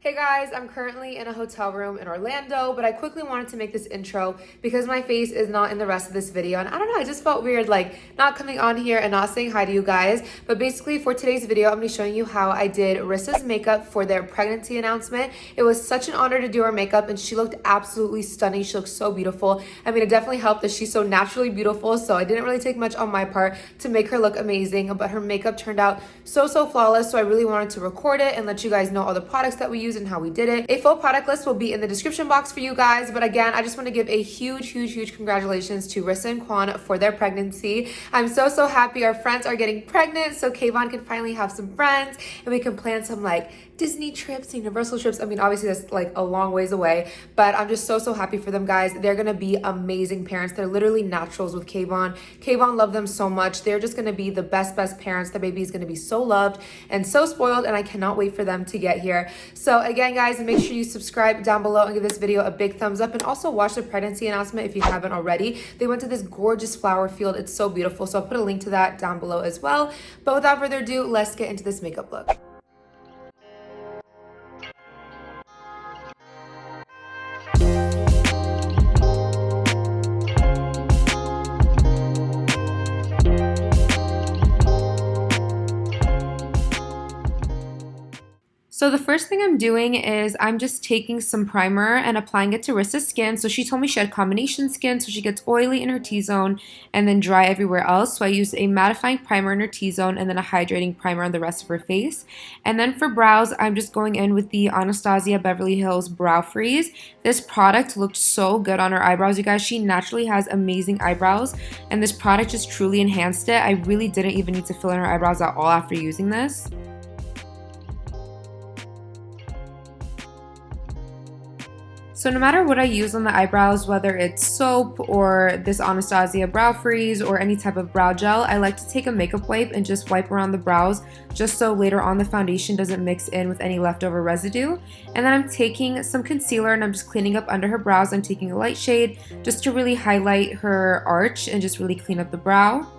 Hey guys, I'm currently in a hotel room in Orlando, but I quickly wanted to make this intro because my face is not in the rest of this video. And I don't know, I just felt weird like not coming on here and not saying hi to you guys. But basically for today's video, I'm gonna be showing you how I did Rissa's makeup for their pregnancy announcement. It was such an honor to do her makeup and she looked absolutely stunning. She looked so beautiful. I mean, it definitely helped that she's so naturally beautiful. So I didn't really take much on my part to make her look amazing, but her makeup turned out so flawless. So I really wanted to record it and let you guys know all the products that we use and how we did it. A full product list will be in the description box for you guys. But again, I just want to give a huge congratulations to Rissa and Quan for their pregnancy. I'm so happy our friends are getting pregnant, so Kayvon can finally have some friends and we can plan some like Disney trips, Universal trips. I mean, obviously that's like a long ways away, but I'm just so happy for them, guys. They're gonna be amazing parents. They're literally naturals with Kayvon. Kayvon loved them so much. They're just gonna be the best parents. The baby is gonna be so loved and so spoiled, and I cannot wait for them to get here. So again, guys, make sure you subscribe down below and give this video a big thumbs up, and also watch the pregnancy announcement if you haven't already. They went to this gorgeous flower field. It's so beautiful. So I'll put a link to that down below as well. But without further ado, let's get into this makeup look. So the first thing I'm doing is I'm just taking some primer and applying it to Rissa's skin. So she told me she had combination skin, so she gets oily in her T-zone and then dry everywhere else. So I used a mattifying primer in her T-zone and then a hydrating primer on the rest of her face. And then for brows, I'm just going in with the Anastasia Beverly Hills Brow Freeze. This product looked so good on her eyebrows, you guys. She naturally has amazing eyebrows, and this product just truly enhanced it. I really didn't even need to fill in her eyebrows at all after using this. So no matter what I use on the eyebrows, whether it's soap or this Anastasia Brow Freeze or any type of brow gel, I like to take a makeup wipe and just wipe around the brows just so later on the foundation doesn't mix in with any leftover residue. And then I'm taking some concealer and I'm just cleaning up under her brows. I'm taking a light shade just to really highlight her arch and just really clean up the brow.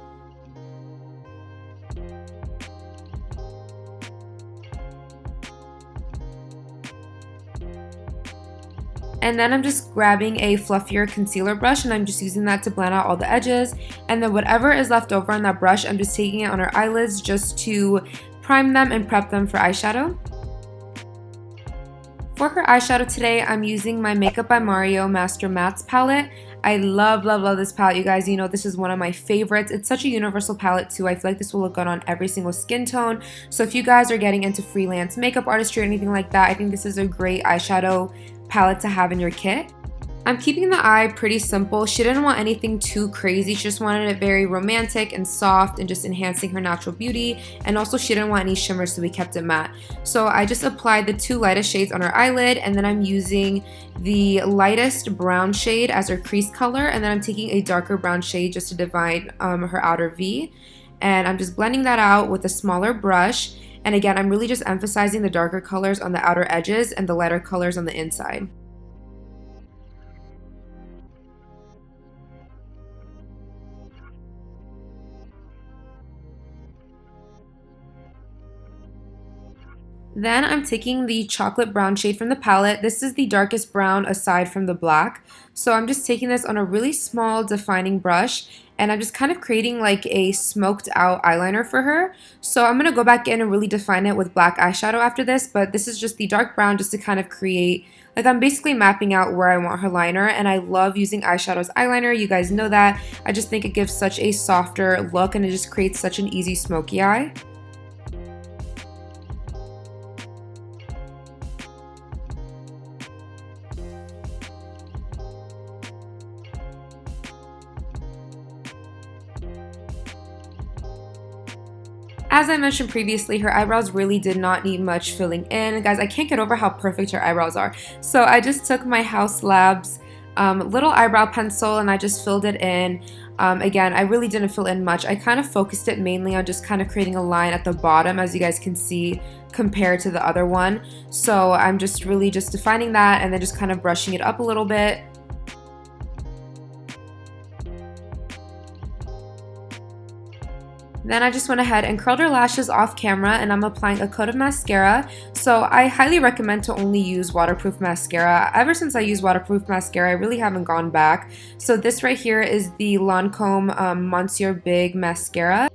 And then I'm just grabbing a fluffier concealer brush and I'm just using that to blend out all the edges. And then whatever is left over on that brush, I'm just taking it on her eyelids just to prime them and prep them for eyeshadow. For her eyeshadow today, I'm using my Makeup by Mario Master Mattes palette. I love this palette, you guys. You know, this is one of my favorites. It's such a universal palette too. I feel like this will look good on every single skin tone. So if you guys are getting into freelance makeup artistry or anything like that, I think this is a great eyeshadow palette to have in your kit. I'm keeping the eye pretty simple. She didn't want anything too crazy. She just wanted it very romantic and soft and just enhancing her natural beauty. And also she didn't want any shimmer, so we kept it matte. So I just applied the two lightest shades on her eyelid, and then I'm using the lightest brown shade as her crease color, and then I'm taking a darker brown shade just to define her outer V. And I'm just blending that out with a smaller brush. And again, I'm really just emphasizing the darker colors on the outer edges and the lighter colors on the inside. Then I'm taking the chocolate brown shade from the palette. This is the darkest brown aside from the black. So I'm just taking this on a really small defining brush and I'm just kind of creating like a smoked out eyeliner for her. So I'm going to go back in and really define it with black eyeshadow after this, but this is just the dark brown just to kind of create, like I'm basically mapping out where I want her liner, and I love using eyeshadow as eyeliner. You guys know that. I just think it gives such a softer look and it just creates such an easy smoky eye. As I mentioned previously, her eyebrows really did not need much filling in. Guys, I can't get over how perfect her eyebrows are. So I just took my House Labs little eyebrow pencil and I just filled it in. Again, I really didn't fill in much. I kind of focused it mainly on just kind of creating a line at the bottom, as you guys can see, compared to the other one. So I'm just really just defining that and then just kind of brushing it up a little bit. Then I just went ahead and curled her lashes off camera, and I'm applying a coat of mascara. So I highly recommend to only use waterproof mascara. Ever since I use waterproof mascara, I really haven't gone back. So this right here is the Lancome Monsieur Big Mascara.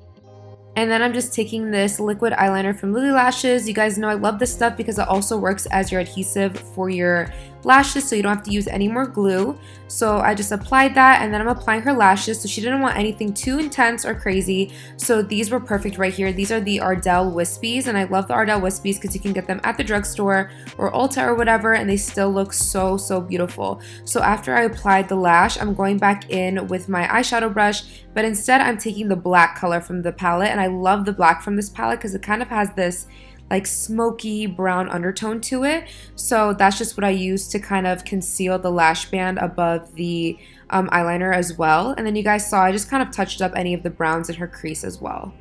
And then I'm just taking this liquid eyeliner from Lily Lashes. You guys know I love this stuff because it also works as your adhesive for your lashes, so you don't have to use any more glue. So I just applied that, and then I'm applying her lashes. So she didn't want anything too intense or crazy, so these were perfect right here. These are the Ardell Wispies, and I love the Ardell Wispies because you can get them at the drugstore or Ulta or whatever, and they still look so beautiful. So after I applied the lash, I'm going back in with my eyeshadow brush, but instead I'm taking the black color from the palette, and I love the black from this palette because it kind of has this like smoky brown undertone to it. So that's just what I use to kind of conceal the lash band above the eyeliner as well. And then you guys saw I just kind of touched up any of the browns in her crease as well.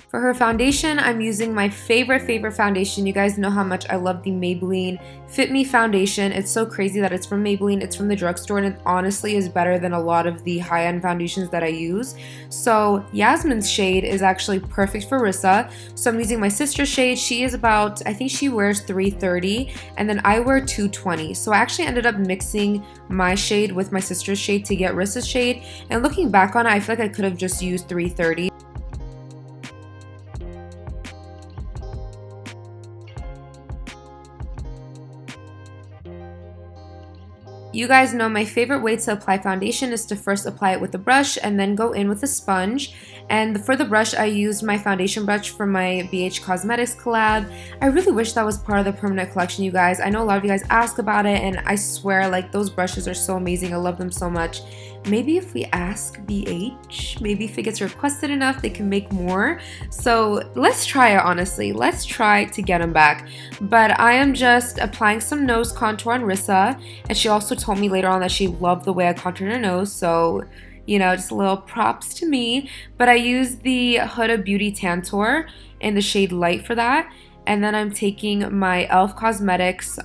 For her foundation, I'm using my favorite foundation. You guys know how much I love the Maybelline Fit Me foundation. It's so crazy that it's from Maybelline, it's from the drugstore, and it honestly is better than a lot of the high-end foundations that I use. So Yasmin's shade is actually perfect for Rissa. So I'm using my sister's shade. She is about, I think she wears 330, and then I wear 220. So I actually ended up mixing my shade with my sister's shade to get Rissa's shade. And looking back on it, I feel like I could have just used 330. You guys know my favorite way to apply foundation is to first apply it with a brush and then go in with a sponge. And for the brush, I used my foundation brush from my BH Cosmetics collab. I really wish that was part of the permanent collection, you guys. I know a lot of you guys ask about it, and I swear, like, those brushes are so amazing. I love them so much. Maybe if we ask BH, maybe if it gets requested enough, they can make more. So let's try it, honestly. Let's try to get them back. But I am just applying some nose contour on Rissa, and she also told me later on that she loved the way I contoured her nose, so you know, just a little props to me. But I used the Huda Beauty Tantour in the shade Light for that, and then I'm taking my e.l.f. Cosmetics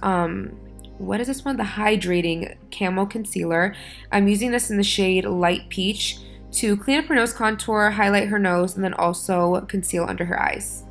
what is this one? The Hydrating Camo Concealer. I'm using this in the shade Light Peach to clean up her nose contour, highlight her nose, and then also conceal under her eyes.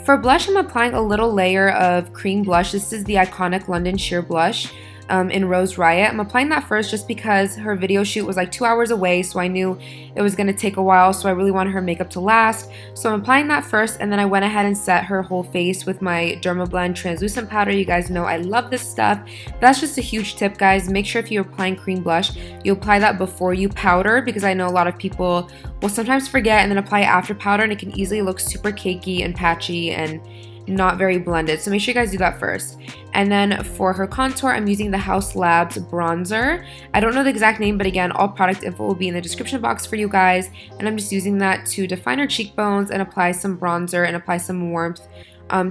For blush, I'm applying a little layer of cream blush. This is the iconic London Sheer Blush in Rose Riot. I'm applying that first just because her video shoot was like 2 hours away, so I knew it was going to take a while, so I really wanted her makeup to last. So I'm applying that first, and then I went ahead and set her whole face with my Dermablend translucent powder. You guys know I love this stuff. That's just a huge tip, guys. Make sure if you're applying cream blush, you apply that before you powder, because I know a lot of people will sometimes forget and then apply it after powder, and it can easily look super cakey and patchy and not very blended. So make sure you guys do that first. And then for her contour, I'm using the Haus Labs bronzer. I don't know the exact name, but again, all product info will be in the description box for you guys. And I'm just using that to define her cheekbones and apply some bronzer and apply some warmth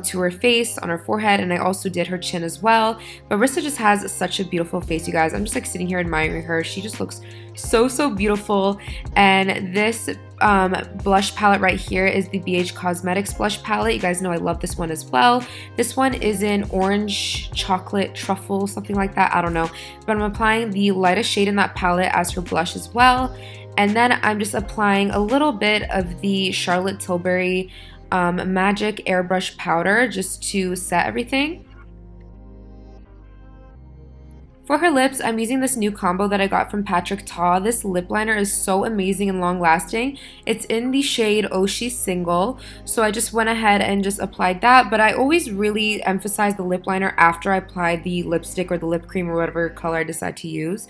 to her face, on her forehead, and I also did her chin as well. But Rissa just has such a beautiful face, you guys. I'm just like sitting here admiring her. She just looks so beautiful. And this blush palette right here is the BH Cosmetics blush palette. You guys know I love this one as well. This one is in orange chocolate truffle, something like that, I don't know, but I'm applying the lightest shade in that palette as her blush as well. And then I'm just applying a little bit of the Charlotte Tilbury Magic Airbrush Powder just to set everything. For her lips, I'm using this new combo that I got from Patrick Ta. This lip liner is so amazing and long lasting. It's in the shade Oshi Single, so I just went ahead and just applied that, but I always really emphasize the lip liner after I apply the lipstick or the lip cream or whatever color I decide to use.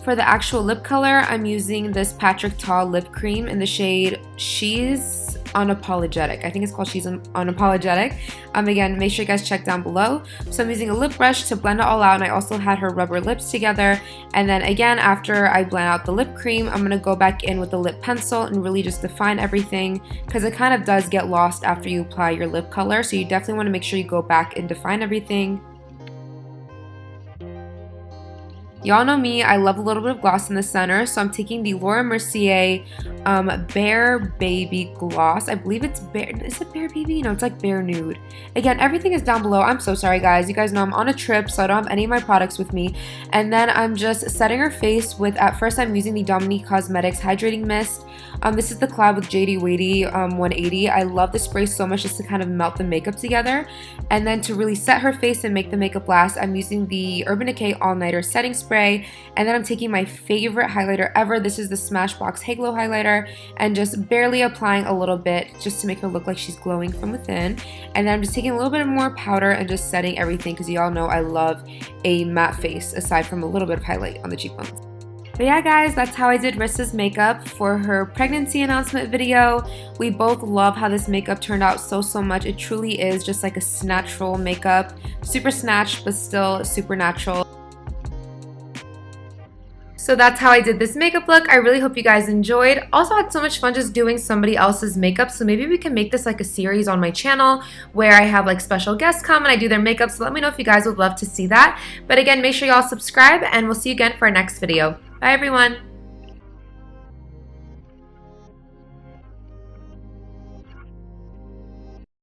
For the actual lip color, I'm using this Patrick Ta lip cream in the shade She's Unapologetic. I think it's called She's Unapologetic. Again, make sure you guys check down below. So I'm using a lip brush to blend it all out, and I also had her rubber lips together. And then again, after I blend out the lip cream, I'm going to go back in with the lip pencil and really just define everything, because it kind of does get lost after you apply your lip color. So you definitely want to make sure you go back and define everything. Y'all know me, I love a little bit of gloss in the center, so I'm taking the Laura Mercier Bare Baby Gloss. I believe it's Bare, is it Bare Baby? No, it's like Bare Nude. Again, everything is down below. I'm so sorry, guys. You guys know I'm on a trip, so I don't have any of my products with me. And then I'm just setting her face with, at first I'm using the Dominique Cosmetics Hydrating Mist. This is the collab with JD Wadey 180. I love the spray so much just to kind of melt the makeup together. And then to really set her face and make the makeup last, I'm using the Urban Decay All Nighter Setting Spray. And then I'm taking my favorite highlighter ever. This is the Smashbox Halo highlighter, and just barely applying a little bit just to make her look like she's glowing from within. And then I'm just taking a little bit more powder and just setting everything, because y'all know I love a matte face aside from a little bit of highlight on the cheekbones. But yeah, guys, that's how I did Rissa's makeup for her pregnancy announcement video. We both love how this makeup turned out so much. It truly is just like a natural makeup. Super snatched, but still super natural. So that's how I did this makeup look. I really hope you guys enjoyed. Also had so much fun just doing somebody else's makeup. So maybe we can make this like a series on my channel where I have like special guests come and I do their makeup. So let me know if you guys would love to see that. But again, make sure y'all subscribe, and we'll see you again for our next video. Bye everyone.